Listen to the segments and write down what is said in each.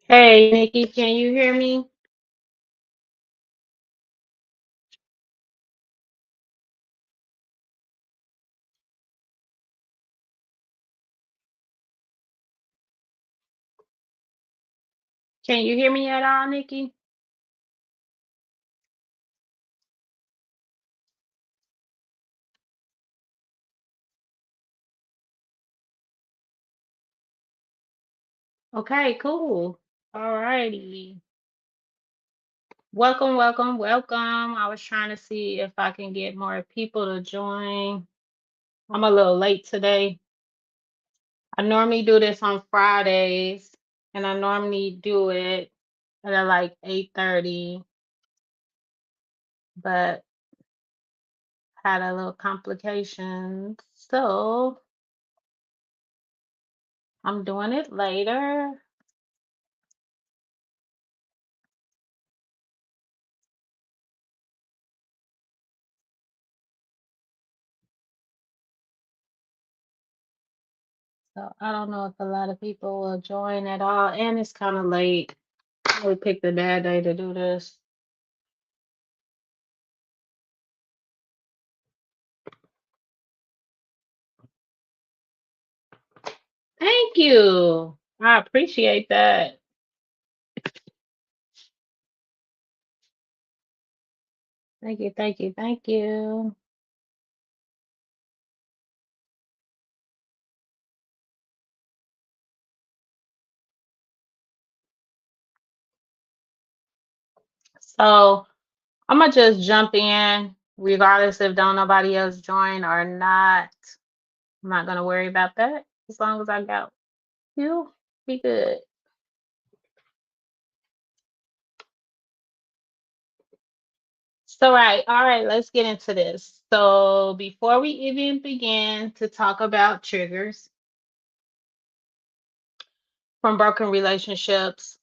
Hey, Nikki, can you hear me? Can you hear me at all, Nikki? Okay, cool. All righty. Welcome, welcome, welcome. I was trying to see if I can get more people to join. I'm a little late today. I normally do this on Fridays, and I normally do it at like 8:30, but had a little complication. So I'm doing it later. So I don't know if a lot of people will join at all, and it's kind of late. We picked a bad day to do this. Thank you. I appreciate that. Thank you, thank you, thank you. So I'm gonna just jump in, regardless if don't nobody else join or not. I'm not gonna worry about that as long as I got you. Be good. So right, all right, let's get into this. So before we even begin to talk about triggers from broken relationships,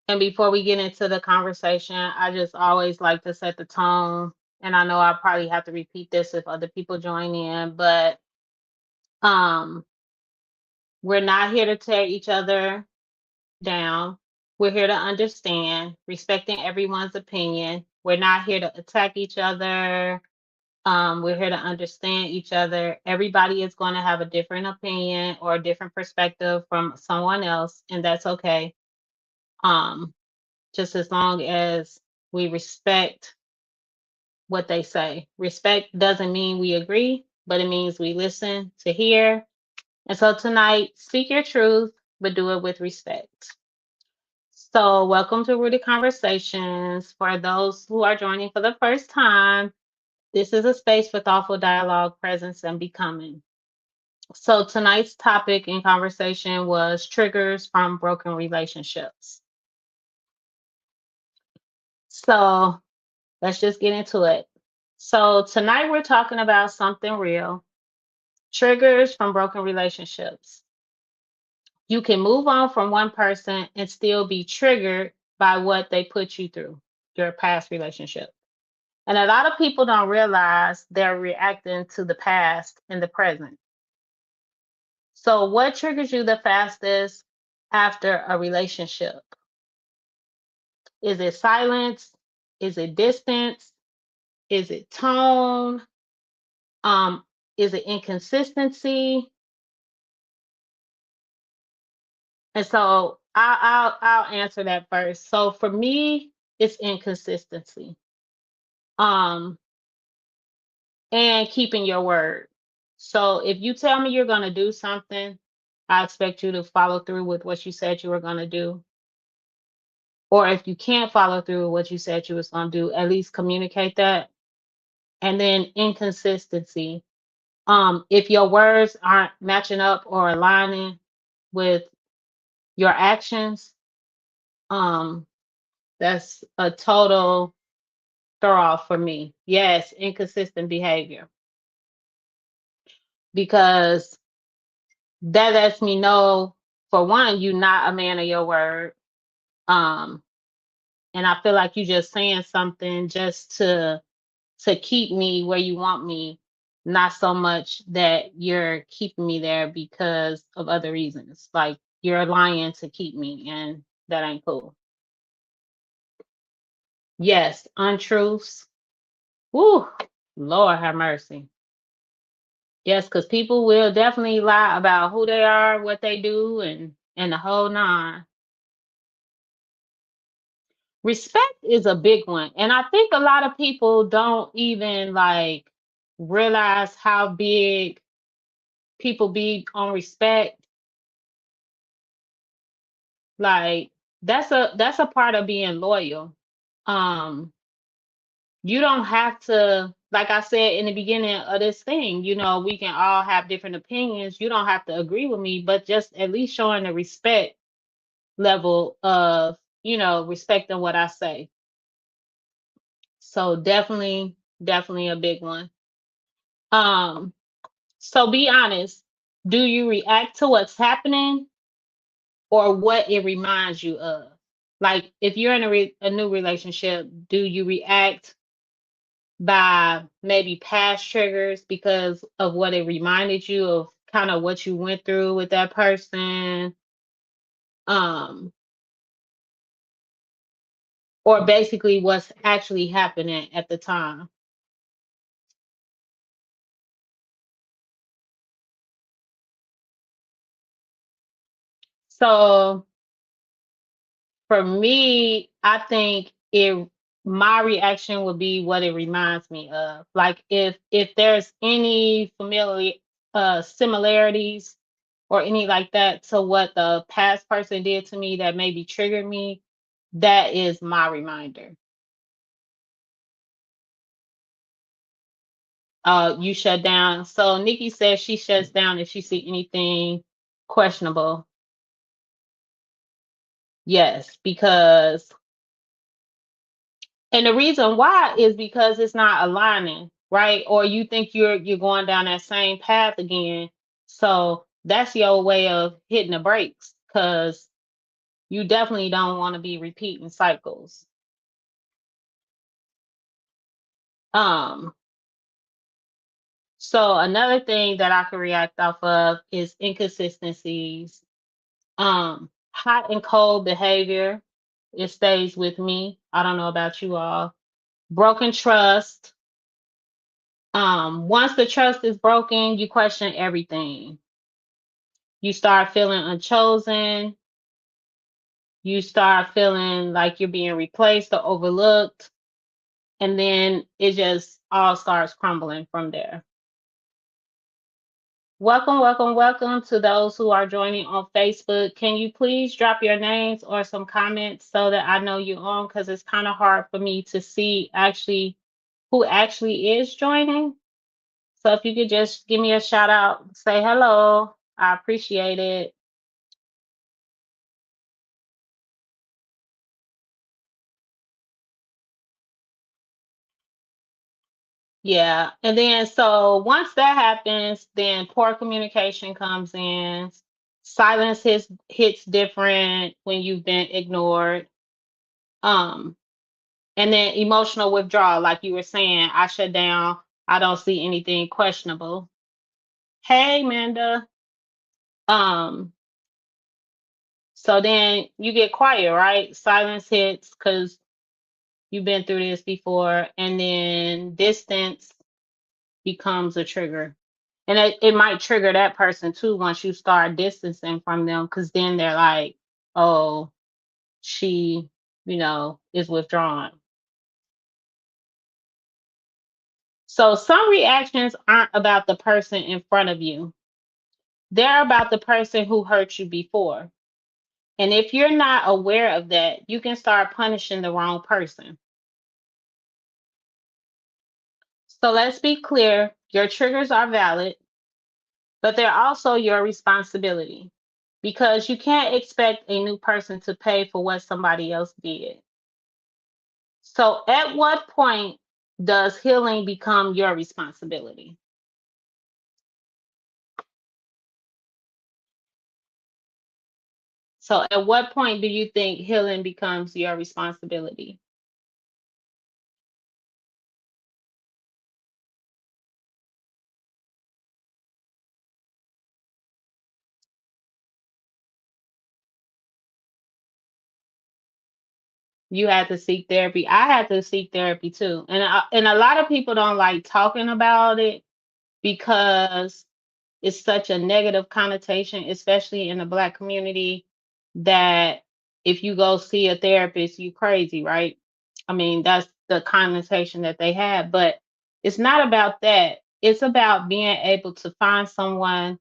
and before we get into the conversation, I just always like to set the tone. And I know I probably have to repeat this if other people join in, but um, we're not here to tear each other down. We're here to understand, respecting everyone's opinion. We're not here to attack each other. We're here to understand each other. Everybody is going to have a different opinion or a different perspective from someone else, and that's okay. Um, just as long as we respect what they say. Respect doesn't mean we agree, but it means we listen to hear. And so tonight, speak your truth, but do it with respect. So, welcome to Rooted Conversations. For those who are joining for the first time, this is a space for thoughtful dialogue, presence, and becoming. So, tonight's topic in conversation was triggers from broken relationships. So, let's just get into it. So, tonight we're talking about something real, triggers from broken relationships. You can move on from one person and still be triggered by what they put you through, your past relationship. And a lot of people don't realize they're reacting to the past in the present. So, what triggers you the fastest after a relationship? Is it silence? Is it distance? Is it tone? Um, is it inconsistency? And so I'll answer that first. So for me, it's inconsistency. Um, and keeping your word. So if you tell me you're gonna do something, I expect you to follow through with what you said you were gonna do. Or if you can't follow through with what you said you was gonna do, at least communicate that. And then inconsistency. If your words aren't matching up or aligning with your actions, um, that's a total throw off for me. Yes, inconsistent behavior because that lets me know, for one, you're not a man of your word. Um, and I feel like you just saying something just to keep me where you want me, not so much that you're keeping me there because of other reasons. Like you're lying to keep me, and That ain't cool. Yes, untruths. Woo, Lord have mercy. Yes, because people will definitely lie about who they are, what they do, and the whole nine. Respect is a big one, and I think a lot of people don't even like realize how big people be on respect. Like that's a part of being loyal. Um, you don't have to, like I said in the beginning of this thing, we can all have different opinions. You don't have to agree with me, but just at least showing the respect level of, respecting what I say. So definitely a big one. Um, so be honest. Do you react to what's happening or what it reminds you of? Like if you're in a new relationship, do you react by maybe past triggers because of what it reminded you of, kind of what you went through with that person, um or basically what's actually happening at the time? So for me, I think my reaction would be what it reminds me of. Like if there's any familiar similarities or any like that to what the past person did to me that maybe triggered me, that is my reminder. You shut down. So Nikki says she shuts down if she see anything questionable. Yes, because and the reason why is because it's not aligning, right? Or you think you're going down that same path again. So that's your way of hitting the brakes because you definitely don't want to be repeating cycles. Um, so another thing that I can react off of is inconsistencies. Hot and cold behavior. It stays with me. I don't know about you all. Broken trust. Once the trust is broken, you question everything. You start feeling unchosen. You start feeling like you're being replaced or overlooked. And then it just all starts crumbling from there. Welcome to those who are joining on Facebook. Can you please drop your names or some comments so that I know you're on? Because it's kind of hard for me to see actually who actually is joining. So if you could just give me a shout out, say hello, I appreciate it. Yeah. And then so once that happens, then poor communication comes in. Silence hits different when you've been ignored. Um, and then emotional withdrawal, like you were saying, I shut down. I don't see anything questionable. Hey, Manda. Um, so then you get quiet, right? Silence hits because you've been through this before, and then distance becomes a trigger. And it might trigger that person too once you start distancing from them, because then they're like, oh, she, is withdrawn. So some reactions aren't about the person in front of you. They're about the person who hurt you before. And if you're not aware of that, you can start punishing the wrong person. So let's be clear, your triggers are valid, but they're also your responsibility because you can't expect a new person to pay for what somebody else did. So at what point does healing become your responsibility? So at what point do you think healing becomes your responsibility? You had to seek therapy. I had to seek therapy too. And a lot of people don't like talking about it because it's such a negative connotation, especially in the black community, that if you go see a therapist, you crazy, right? I mean, that's the connotation that they have, but it's not about that. It's about being able to find someone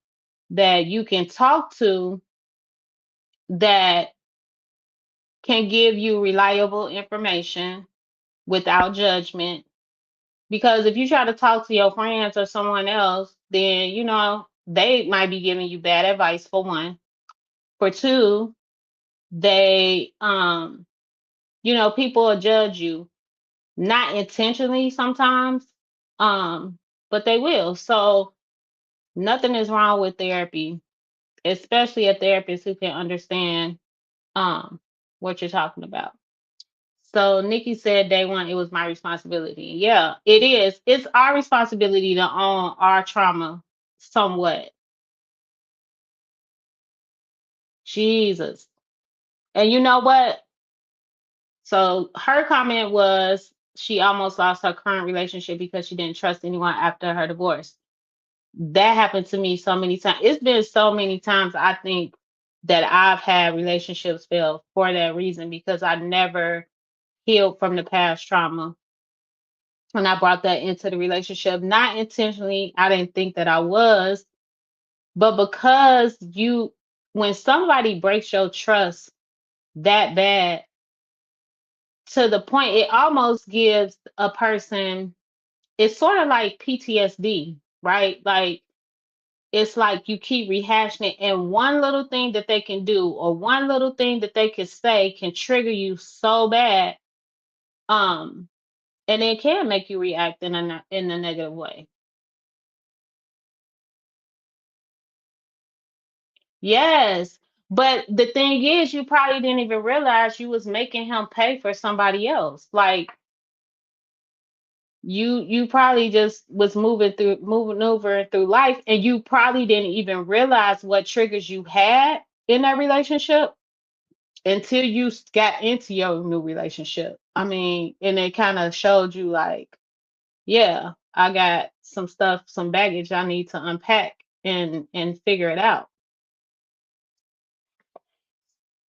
that you can talk to that can give you reliable information without judgment. Because if you try to talk to your friends or someone else, then they might be giving you bad advice for one. For two, they people will judge you, not intentionally sometimes, um, but they will. So nothing is wrong with therapy, especially a therapist who can understand um what you're talking about. So Nikki said day one, it was my responsibility. Yeah, it is. It's our responsibility to own our trauma somewhat. Jesus. And you know what? So her comment was she almost lost her current relationship because she didn't trust anyone after her divorce. That happened to me so many times. It's been so many times I think that I've had relationships fail for that reason because I never healed from the past trauma. And I brought that into the relationship, not intentionally. I didn't think that I was, but because when somebody breaks your trust that bad to the point, it almost gives a person, it's sort of like PTSD, right? Like, it's like you keep rehashing it, and one little thing that they can do or one little thing that they can say can trigger you so bad. Um, and it can make you react in a negative way. Yes. But the thing is, you probably didn't even realize you was making him pay for somebody else. Like you probably just was moving over through life, and you probably didn't even realize what triggers you had in that relationship until you got into your new relationship. I mean, and it kind of showed you like, yeah, I got some stuff, some baggage I need to unpack and figure it out.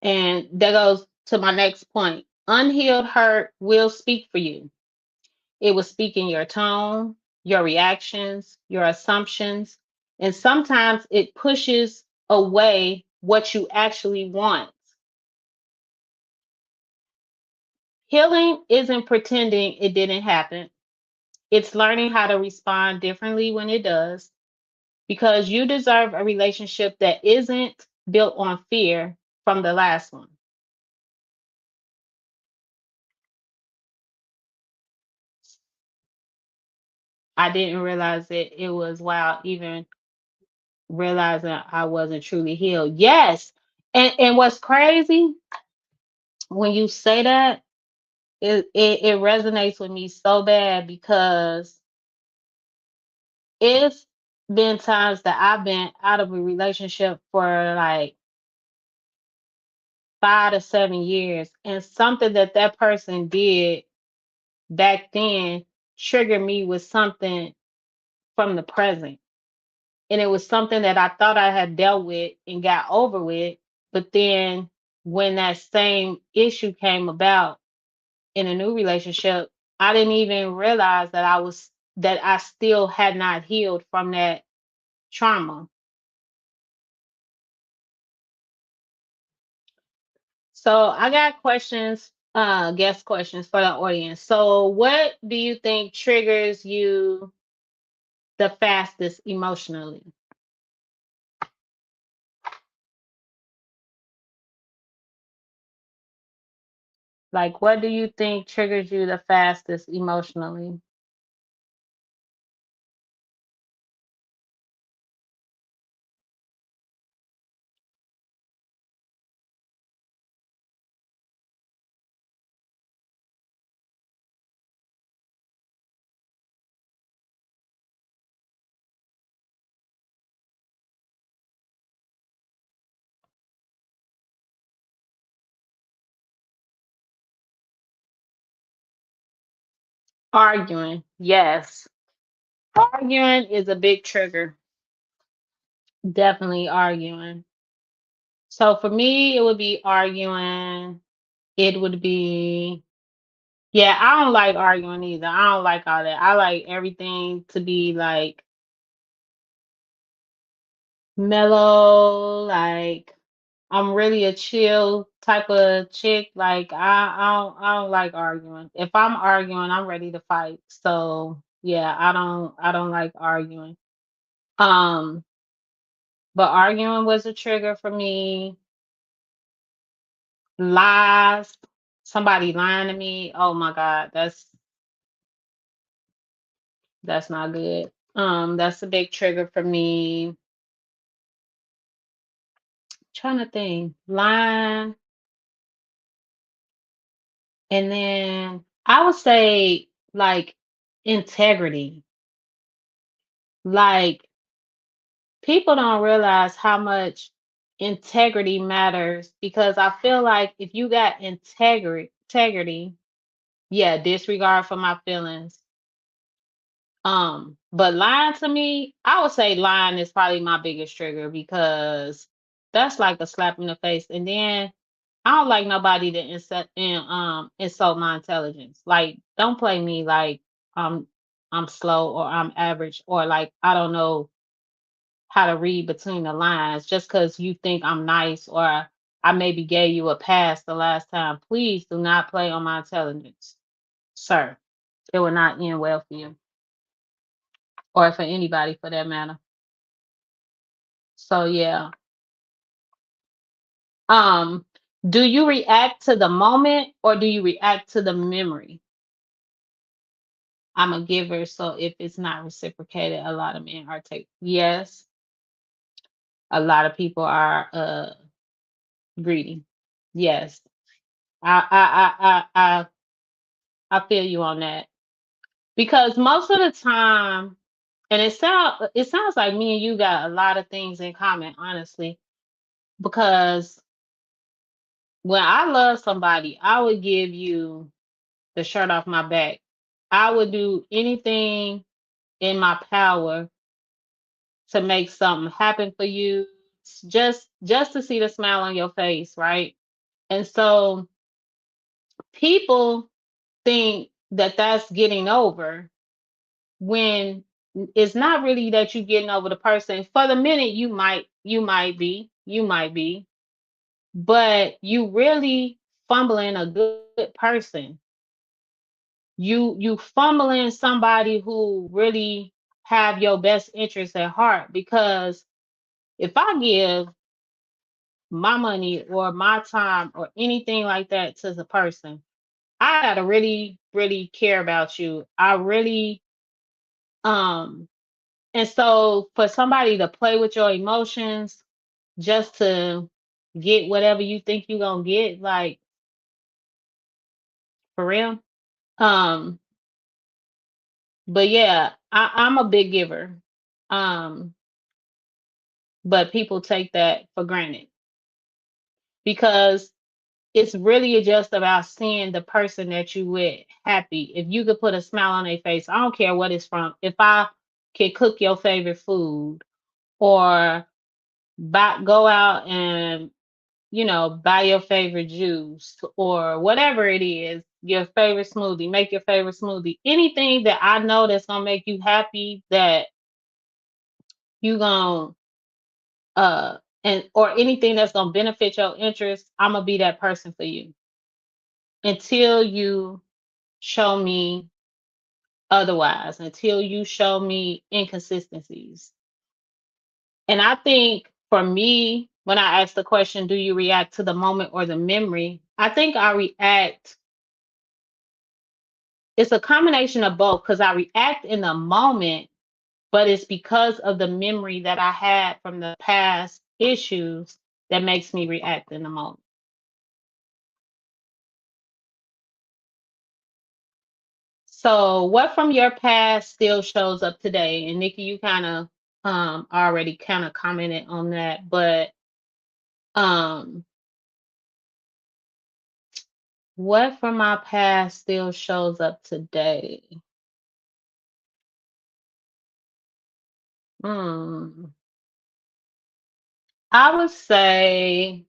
And that goes to my next point. Unhealed hurt will speak for you. It will speak in your tone, your reactions, your assumptions, and sometimes it pushes away what you actually want. Healing isn't pretending it didn't happen. It's learning how to respond differently when it does, because you deserve a relationship that isn't built on fear from the last one. I didn't realize it was while even realizing I wasn't truly healed. Yes. And what's crazy when you say that, it resonates with me so bad because it's been times that I've been out of a relationship for like 5 to 7 years, and something that that person did back then triggered me with something from the present. And it was something that I thought I had dealt with and got over with. But then when that same issue came about in a new relationship, I didn't even realize that I still had not healed from that trauma. So I got questions, guest questions for the audience. So what do you think triggers you the fastest emotionally? Like, what do you think triggers you the fastest emotionally? Arguing, yes. Arguing is a big trigger. Definitely arguing. So for me, it would be arguing. It would be, yeah, I don't like arguing either. I don't like all that. I like everything to be like mellow, like I'm really a chill type of chick. Like I don't like arguing. If I'm arguing, I'm ready to fight. So yeah, I don't like arguing. Um, but arguing was a trigger for me. Lies, somebody lying to me. Oh my God, that's not good. That's a big trigger for me. Trying to think. Lying, and then I would say like integrity. Like people don't realize how much integrity matters because I feel like if you got integrity, yeah, disregard for my feelings. But lying to me, I would say lying is probably my biggest trigger because that's like a slap in the face. And then I don't like nobody to insult my intelligence. Like, don't play me like I'm I'm slow or I'm average or like I don't know how to read between the lines just because you think I'm nice or I maybe gave you a pass the last time. Please do not play on my intelligence, sir. It will not end well for you or for anybody for that matter. So yeah. Um, do you react to the moment or do you react to the memory? I'm a giver, so if it's not reciprocated, a lot of men are take. Yes, a lot of people are greedy. Yes, I feel you on that because most of the time, and it sounds like me and you got a lot of things in common, honestly. Because when I love somebody, I would give you the shirt off my back. I would do anything in my power to make something happen for you, just to see the smile on your face, right? And so people think that that's getting over when it's not really that you're getting over the person. For the minute you might be, but you really fumbling a good person. You fumbling somebody who really have your best interest at heart because if I give my money or my time or anything like that to the person, I gotta really, really care about you. I really um and so for somebody to play with your emotions just to get whatever you think you're gonna get, like for real. Um, but yeah, I'm a big giver. Um, but people take that for granted because it's really just about seeing the person that you with happy. If you could put a smile on their face, I don't care what it's from. If I can cook your favorite food or go out and buy your favorite juice or whatever it is, your favorite smoothie, make your favorite smoothie. Anything that I know that's gonna make you happy that you gonna and or anything that's gonna benefit your interest, I'm gonna be that person for you until you show me otherwise, until you show me inconsistencies. And I think for me, when I ask the question, do you react to the moment or the memory? I think I react, it's a combination of both because I react in the moment, but it's because of the memory that I had from the past issues that makes me react in the moment. So, what from your past still shows up today? And Nikki, you kind of already kind of commented on that, but um What from my past still shows up today? Hmm. I would say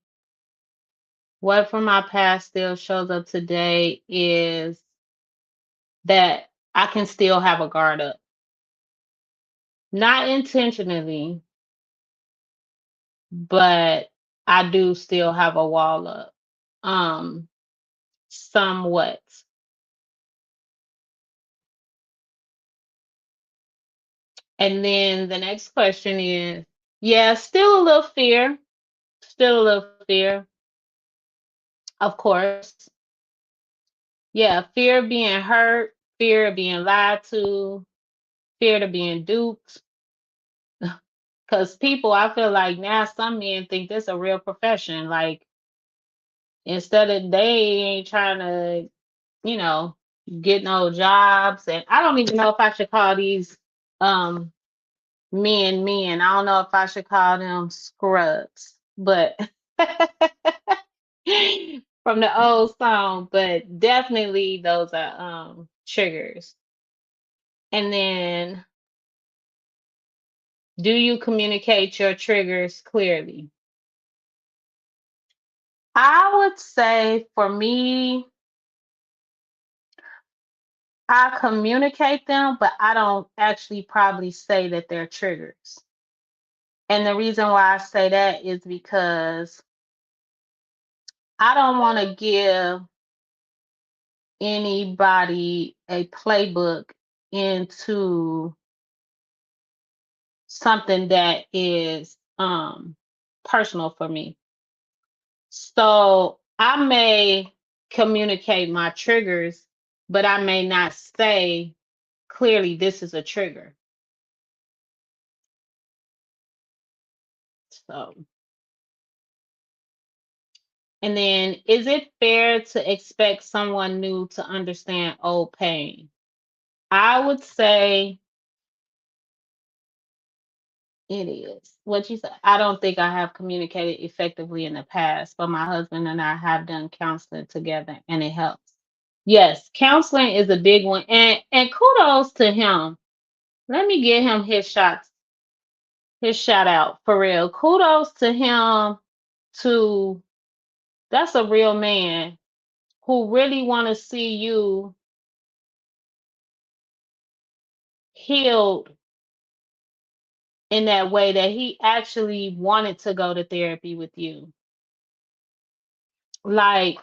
what from my past still shows up today is that I can still have a guard up. Not intentionally, but I do still have a wall up. Um, somewhat. And then the next question is, yeah, still a little fear. Still a little fear, of course. Yeah, fear of being hurt, fear of being lied to, fear of being duped. Because people, I feel like now some men think this a real profession. Like instead of they ain't trying to, you know, get no jobs. And I don't even know if I should call these um men. I don't know if I should call them scrubs, but from the old song, but definitely those are triggers. And then do you communicate your triggers clearly? I would say for me, I communicate them, but I don't actually probably say that they're triggers. And the reason why I say that is because I don't want to give anybody a playbook into something that is personal for me. So I may communicate my triggers, but I may not say clearly this is a trigger. So, and then is it fair to expect someone new to understand old pain? I would say it is. What you said. I don't think I have communicated effectively in the past, but my husband and I have done counseling together and it helps. Yes, counseling is a big one. And kudos to him. Let me give him his shout out for real. Kudos to him to that's a real man who really want to see you healed in that way that he actually wanted to go to therapy with you. Like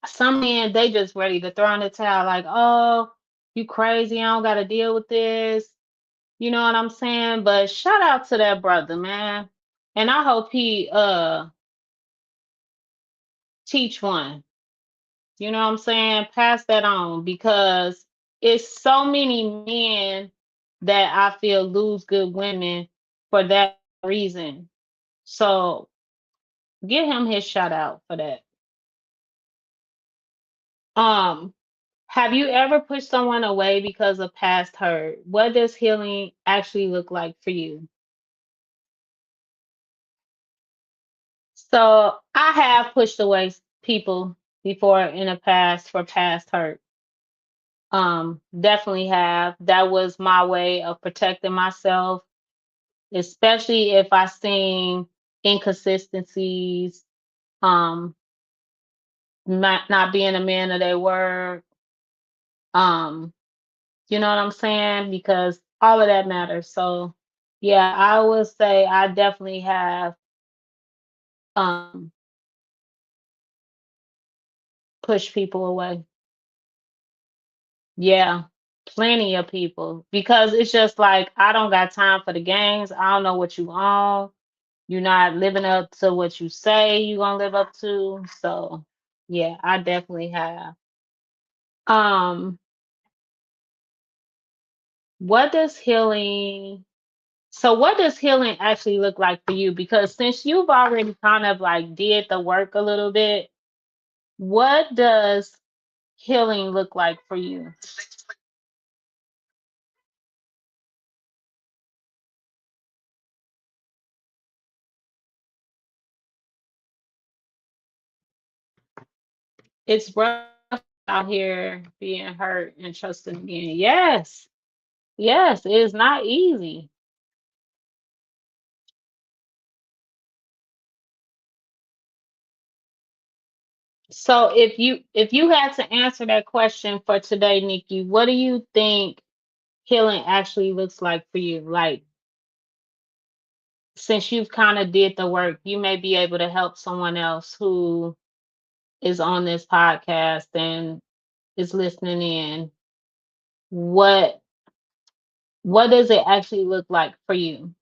some men, they just ready to throw in the towel, like, oh, you crazy, I don't gotta deal with this. You know what I'm saying? But shout out to that brother, man. And I hope he teach one. You know what I'm saying? Pass that on because it's so many men that I feel lose good women for that reason. So give him his shout out for that. Um, have you ever pushed someone away because of past hurt? What does healing actually look like for you? So I have pushed away people before in the past for past hurt. Definitely have. That was my way of protecting myself, especially if I seen inconsistencies, um, not being a man of their word. Um, you know what I'm saying? Because all of that matters. So yeah, I would say I definitely have um pushed people away. Yeah, plenty of people. Because it's just like I don't got time for the games. I don't know what you on. You're not living up to what you say you're gonna live up to. So yeah, I definitely have. Um, what does healing what does healing actually look like for you? Because since you've already kind of like did the work a little bit, what does healing look like for you? It's rough out here being hurt and trusting again. Yes. Yes, it is not easy. So if you had to answer that question for today, Nikki, what do you think healing actually looks like for you? Like, since you've kind of did the work, you may be able to help someone else who is on this podcast and is listening in. What what does it actually look like for you?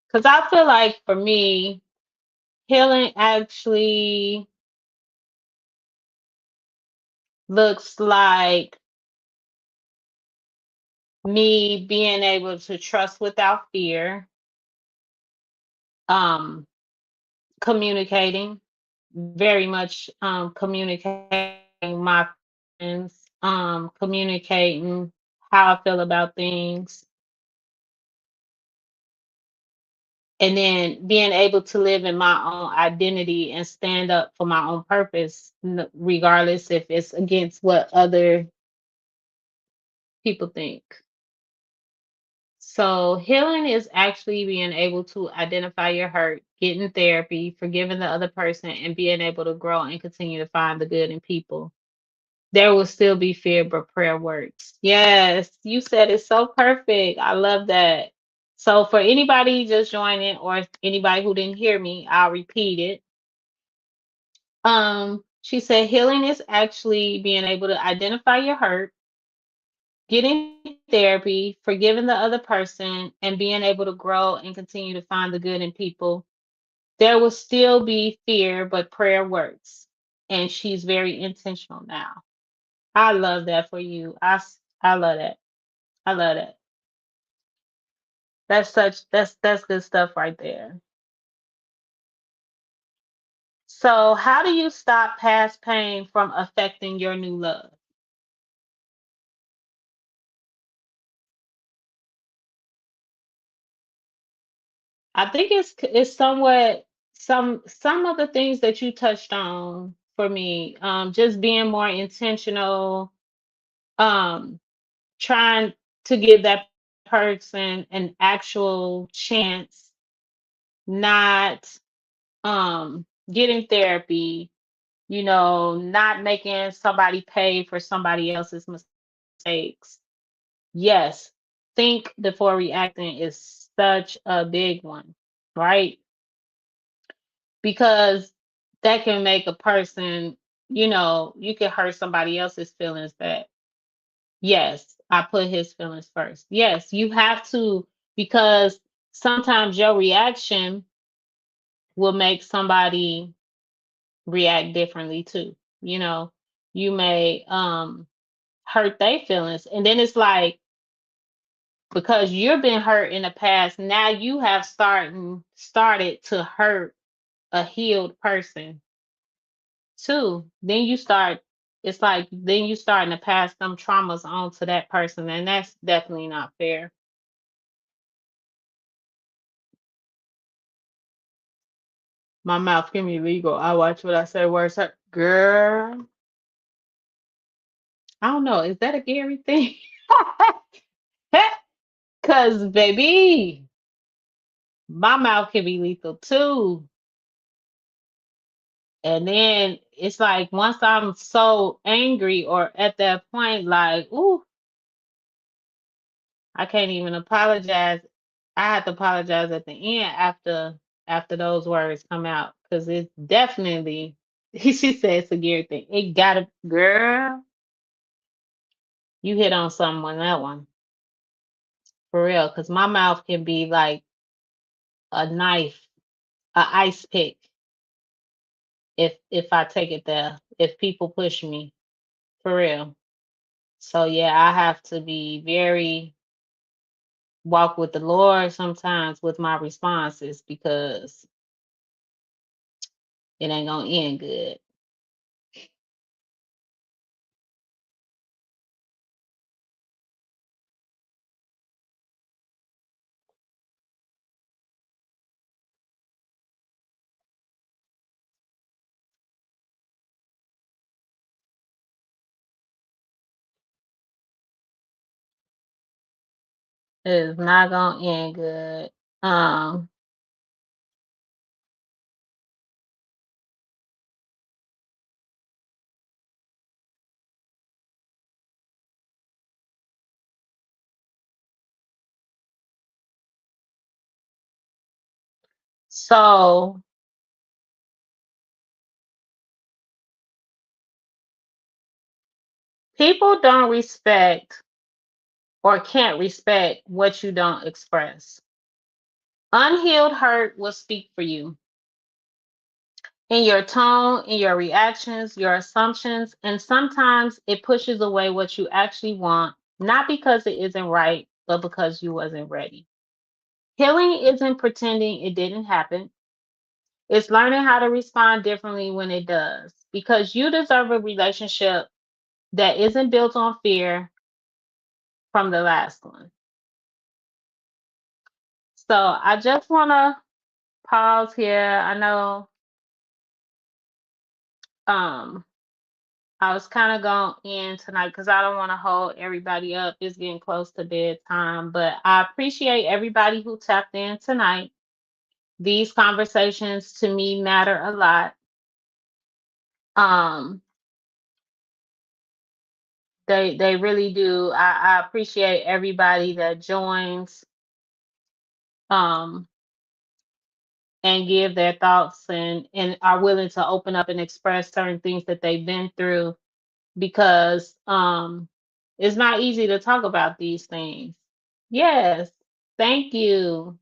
Because I feel like for me, healing actually looks like me being able to trust without fear, um, communicating, very much communicating my feelings, communicating how I feel about things, and then being able to live in my own identity and stand up for my own purpose, regardless if it's against what other people think. So, healing is actually being able to identify your hurt, getting therapy, forgiving the other person, and being able to grow and continue to find the good in people. There will still be fear, but prayer works. Yes, you said it so perfect. I love that. So, for anybody just joining or anybody who didn't hear me, I'll repeat it. She said healing is actually being able to identify your hurt, getting therapy, forgiving the other person, and being able to grow and continue to find the good in people. There will still be fear, but prayer works. And she's very intentional now. I love that for you. I love that. I love that. That's good stuff right there. So, how do you stop past pain from affecting your new love? I think it's somewhat some of the things that you touched on for me. Just being more intentional, um, trying to give that person an actual chance, not getting therapy, not making somebody pay for somebody else's mistakes. Yes, think before reacting is such a big one, right? Because that can make a person, you can hurt somebody else's feelings that, yes, I put his feelings first. Yes, you have to, because sometimes your reaction will make somebody react differently too. You know, you may hurt their feelings. And then it's like, because you've been hurt in the past, now you have started to hurt a healed person too. Then you start, it's like then you starting to pass them traumas on to that person, and that's definitely not fair. My mouth can be legal. I watch what I say. Words hurt. Girl, I don't know. Is that a Gary thing? Cause baby, my mouth can be lethal too. And then it's like once I'm so angry or at that point, like, ooh, I can't even apologize. I have to apologize at the end after those words come out because it's definitely she said it's a gear thing. It gotta, girl, you hit on something on that one for real. Because my mouth can be like a knife, a ice pick if I take it there. If people push me for real. So yeah, I have to be very walk with the Lord sometimes with my responses because it ain't gonna end good. It is not gonna end good. Um, so people don't respect or can't respect what you don't express. Unhealed hurt will speak for you in your tone, in your reactions, your assumptions, and sometimes it pushes away what you actually want, not because it isn't right, but because you wasn't ready. Healing isn't pretending it didn't happen. It's learning how to respond differently when it does, because you deserve a relationship that isn't built on fear from the last one. So I just want to pause here. I know um I was kind of going in tonight because I don't want to hold everybody up. It's getting close to bedtime, but I appreciate everybody who tapped in tonight. These conversations to me matter a lot. Um, they really do. I appreciate everybody that joins um and give their thoughts and are willing to open up and express certain things that they've been through because it's not easy to talk about these things. Yes, thank you.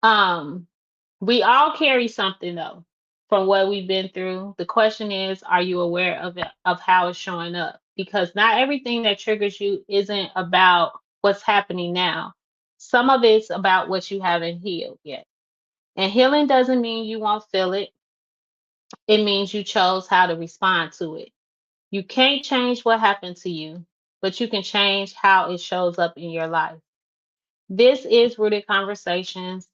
Um, we all carry something though from what we've been through. The question is, are you aware of it, of how it's showing up? Because not everything that triggers you isn't about what's happening now. Some of it's about what you haven't healed yet. And healing doesn't mean you won't feel it. It means you chose how to respond to it. You can't change what happened to you, but you can change how it shows up in your life. This is Rooted Conversations.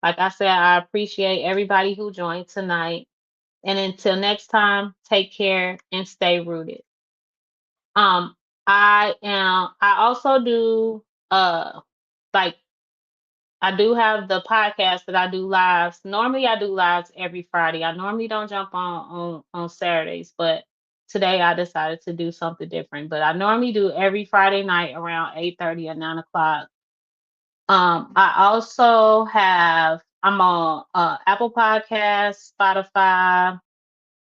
Like I said, I appreciate everybody who joined tonight. And until next time, take care and stay rooted. Um, I also do like I do have the podcast that I do lives. Normally I do lives every Friday. I normally don't jump on Saturdays, but today I decided to do something different. But I normally do every Friday night around 8:30 or 9 o'clock. I also have I'm on Apple Podcasts, Spotify,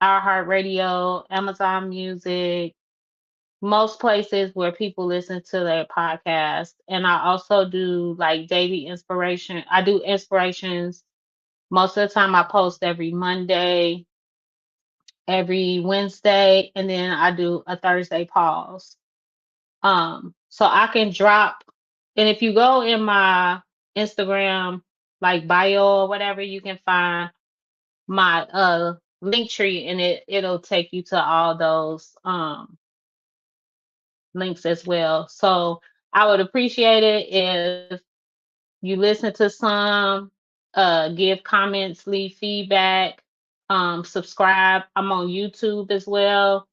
iHeartRadio, Amazon Music, most places where people listen to their podcast. And I also do like daily inspiration. I do inspirations. Most of the time I post every Monday, every Wednesday, and then I do a Thursday pause. So I can drop, and if you go in my Instagram like bio or whatever, you can find my link tree and it'll take you to all those links as well. So I would appreciate it if you listen to some, give comments, leave feedback, subscribe. I'm on YouTube as well.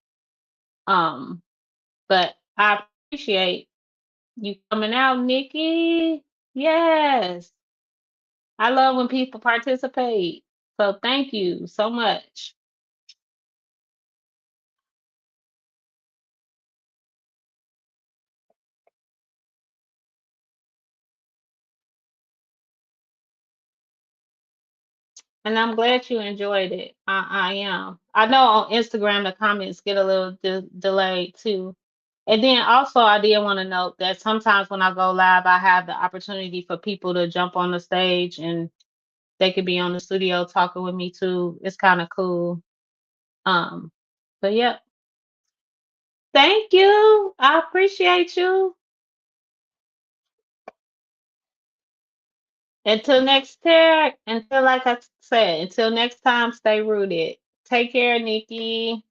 Um, but I appreciate you coming out, Nikki. Yes. I love when people participate. So thank you so much. And I'm glad you enjoyed it. I am. I know on Instagram the comments get a little delayed too. And then also I did want to note that sometimes when I go live, I have the opportunity for people to jump on the stage and they could be on the studio talking with me too. It's kind of cool. Um, but yeah, thank you. I appreciate you. Until like I said, until next time, stay rooted. Take care, Nikki.